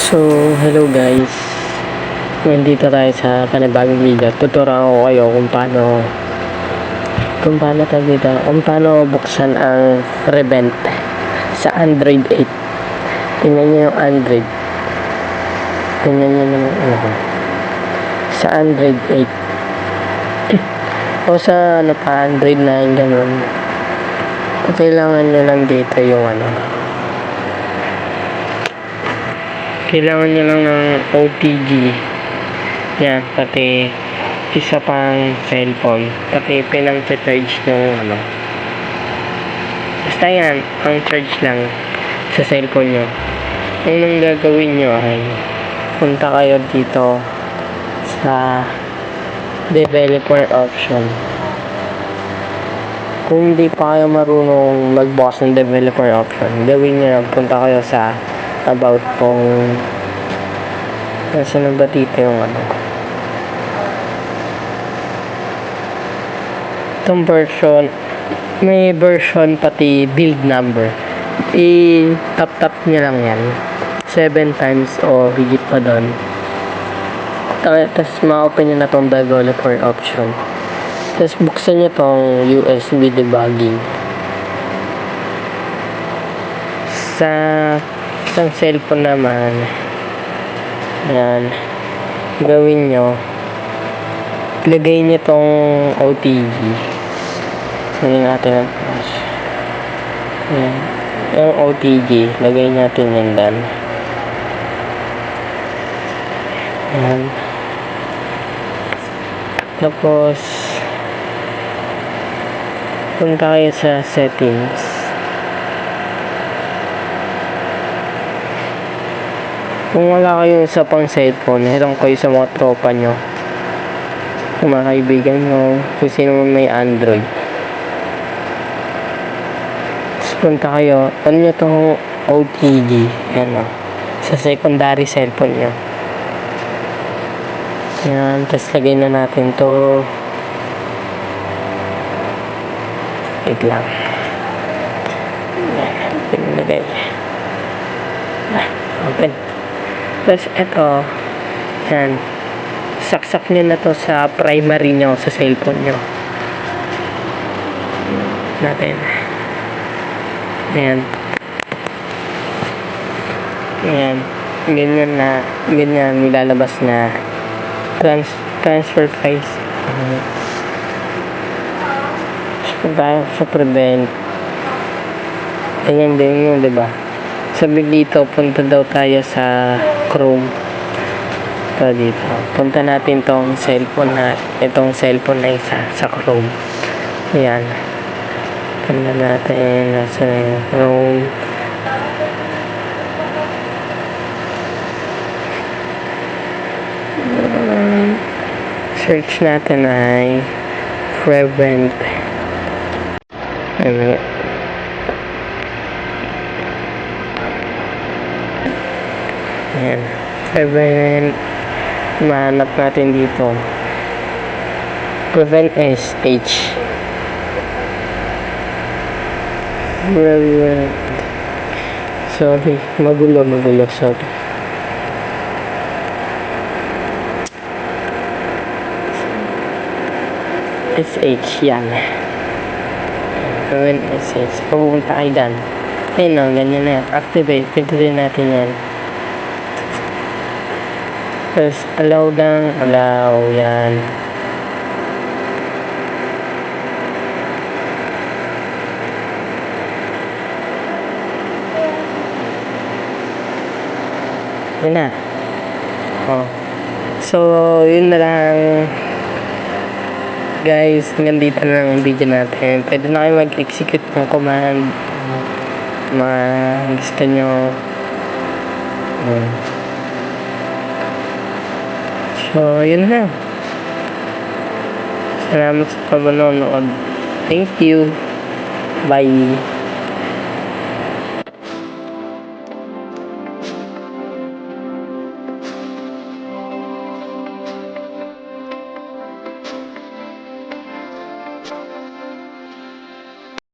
So, hello guys. Nandito tayo sa panibagong video. Tuturuan ko kayo kung paano buksan ang Revent sa Android 8. Tingnan niyo yung Android. Tingnan niyo naman sa Android 8. O sa Android 9 ganun. Kailangan nyo lang dito yung kailangan nyo lang ng OTG yan, pati isa pang cellphone, pati pinang-charge ng basta yan, ang charge lang sa cellphone nyo. Unang gagawin nyo ay punta kayo dito sa developer option. Kung hindi pa kayo marunong magbukas ng developer option, gawin nyo, punta kayo sa about kung nasa na ba dito yung itong version, may version pati build number, i-tap nyo lang yan 7 times o higit pa doon. Tapos ma-open nyo na itong developer option, tapos buksan nyo itong USB debugging. Sa isang cellphone naman, yan, gawin nyo, lagay nyo itong OTG. Lagay natin ang flash. Yan, yung OTG, lagay natin yan dan. Yan. Tapos punta kayo sa settings. Kung wala kayo sa pang cellphone, hirang kayo sa mga tropa nyo, mga kaibigan nyo, kung sino may Android. Tapos punta kayo, nyo itong OTG, yan sa secondary cellphone nyo. Yan, tapos lagay na natin to. Wait lang. Yan, pinilagay. Open. Tapos ito, yan, saksak nyo na to sa primary nyo, sa cellphone nyo natin. Ayan. Ayan. Ganyan nilalabas na transfer files. Tayo sa prevent. Ayan din yun, diba? Sabi dito, punta daw tayo sa Chrome. Ito dito. Punta natin itong cellphone na isa sa Chrome. Ayan. Punta natin sa Chrome. Search natin ay Prevent. Ayan. Prevent. Mahanap natin dito. Prevent SH. Prevent. Sorry. Magulo. Sorry. SH. Yan. Prevent SH. Pupunta kayo dyan. Ayun o. Ganyan na yan. Activate. Pintutin natin yan. Tapos, allow yan. Yun na. So, yun na lang. Guys, hanggang dito na lang ang video natin. Pwede na kayo mag-execute ng command. Gusto nyo. So, yun na. Salamat sa panonood. Thank you. Bye.